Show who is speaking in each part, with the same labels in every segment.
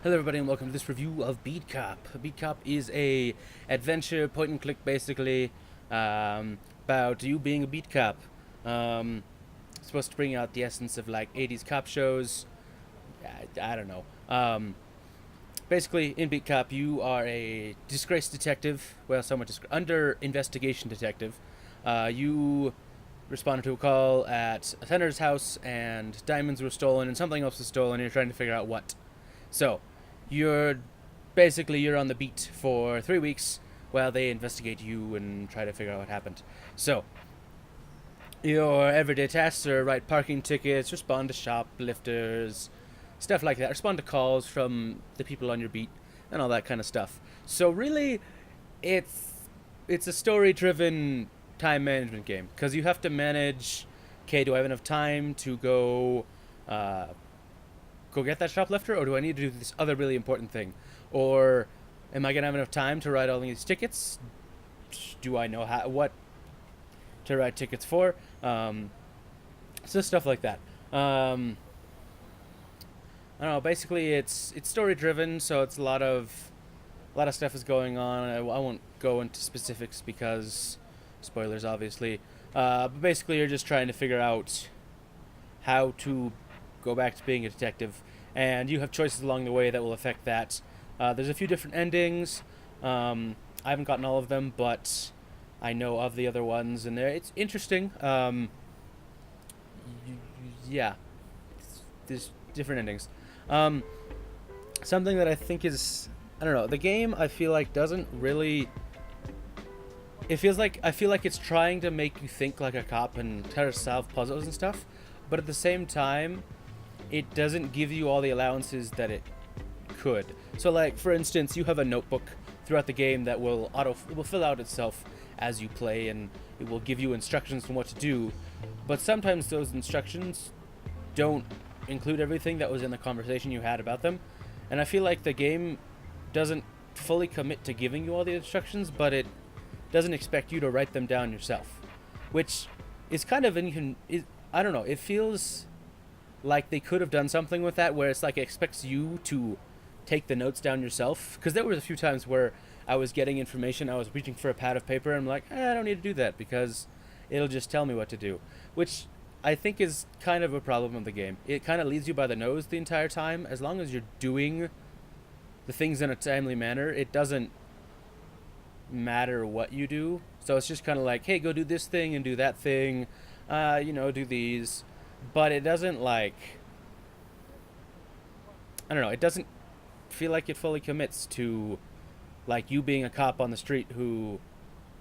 Speaker 1: Hello everybody and welcome to this review of Beat Cop. Beat Cop is a adventure point and click basically about you being a beat cop. Supposed to bring out the essence of like 80s cop shows. I don't know. Basically in Beat Cop you are a disgraced detective, well somewhat under investigation detective. You responded to a call at a senator's house and diamonds were stolen and something else was stolen and you're trying to figure out what. So, you're you're on the beat for 3 weeks while they investigate you and try to figure out what happened. So, your everyday tasks are write parking tickets, respond to shoplifters, stuff like that. Respond to calls from the people on your beat and all that kind of stuff. So really, it's a story-driven time management game because you have to manage. Okay, do I have enough time to go get that shoplifter, or do I need to do this other really important thing? Or am I gonna have enough time to write all these tickets? Do I know what to write tickets for? So stuff like that. I don't know. Basically, it's story driven, so it's a lot of stuff is going on. I won't go into specifics because spoilers, obviously. But basically, you're just trying to figure out how to go back to being a detective, and you have choices along the way that will affect that. There's a few different endings. I haven't gotten all of them, but I know of the other ones, and it's interesting. Yeah, there's different endings. Something that I think is, I don't know, the game I feel like doesn't really. I feel like it's trying to make you think like a cop and try to solve puzzles and stuff, but at the same time, it doesn't give you all the allowances that it could. So, like for instance, you have a notebook throughout the game that will fill out itself as you play, and it will give you instructions on what to do. But sometimes those instructions don't include everything that was in the conversation you had about them, and I feel like the game doesn't fully commit to giving you all the instructions, but it doesn't expect you to write them down yourself, which is kind of I don't know. It feels like they could have done something with that, where it's like it expects you to take the notes down yourself. Because there was a few times where I was getting information, I was reaching for a pad of paper, and I'm like, I don't need to do that because it'll just tell me what to do, which I think is kind of a problem of the game. It kind of leads you by the nose the entire time. As long as you're doing the things in a timely manner, it doesn't matter what you do. So it's just kind of like, hey, go do this thing and do that thing, do these. But it doesn't I don't know, it doesn't feel like it fully commits to like you being a cop on the street who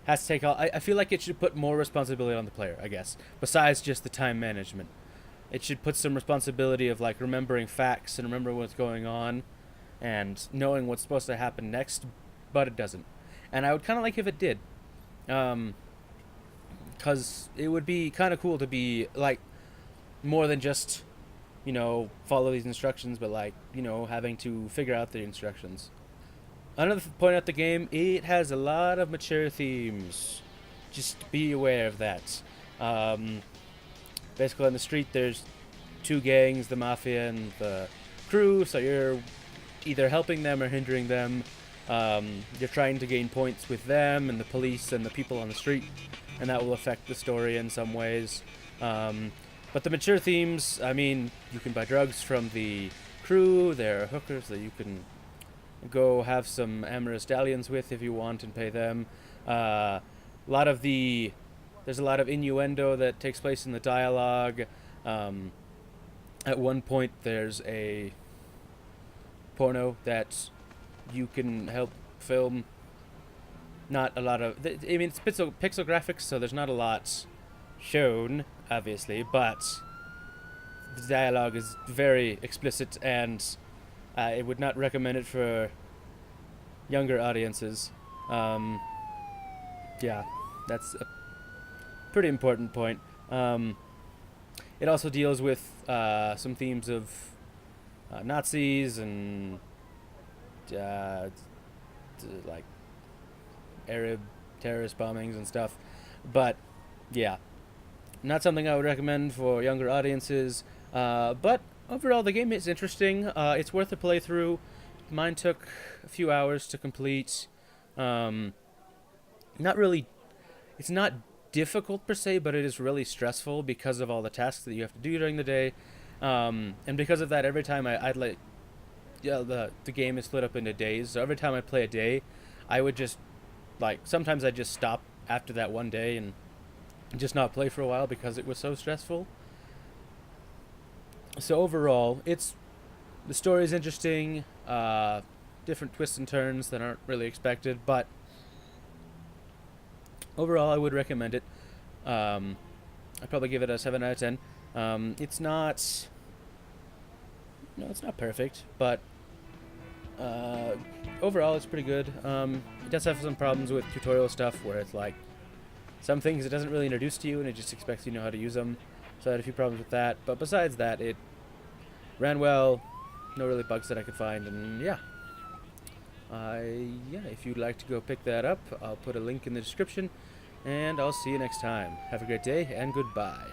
Speaker 1: has to take all. I feel like it should put more responsibility on the player, I guess, besides just the time management. It should put some responsibility of like remembering facts and remembering what's going on and knowing what's supposed to happen next, but it doesn't. And I would kind of like if it did, because it would be kind of cool to be like more than just, follow these instructions, but like, having to figure out the instructions. Another point out the game, it has a lot of mature themes. Just be aware of that. Basically on the street there's two gangs, the mafia and the crew, so you're either helping them or hindering them. You're trying to gain points with them and the police and the people on the street, and that will affect the story in some ways. But the mature themes, I mean, you can buy drugs from the crew. There are hookers that you can go have some amorous stallions with if you want and pay them. There's a lot of innuendo that takes place in the dialogue. At one point, there's a porno that you can help film. Not a lot of. I mean, it's pixel graphics, so there's not a lot shown, obviously, but the dialogue is very explicit, and I would not recommend it for younger audiences. Yeah, that's a pretty important point. It also deals with some themes of Nazis and like Arab terrorist bombings and stuff, but yeah, not something I would recommend for younger audiences. But overall, the game is interesting. It's worth a playthrough. mine took a few hours to complete. Not really, it's not difficult per se, but it is really stressful because of all the tasks that you have to do during the day. And because of that, every time I'd like, yeah, the game is split up into days. So every time I play a day, I would just like sometimes I just stop after that one day and just not play for a while because it was so stressful. So overall, the story is interesting, different twists and turns that aren't really expected, but overall, I would recommend it. I'd probably give it a 7 out of 10. It's not, no, it's not perfect, but overall, it's pretty good. It does have some problems with tutorial stuff where it's like some things it doesn't really introduce to you and it just expects you to know how to use them. So I had a few problems with that, but besides that, it ran well. No really bugs that I could find, and yeah. If you'd like to go pick that up, I'll put a link in the description, and I'll see you next time. Have a great day, and goodbye.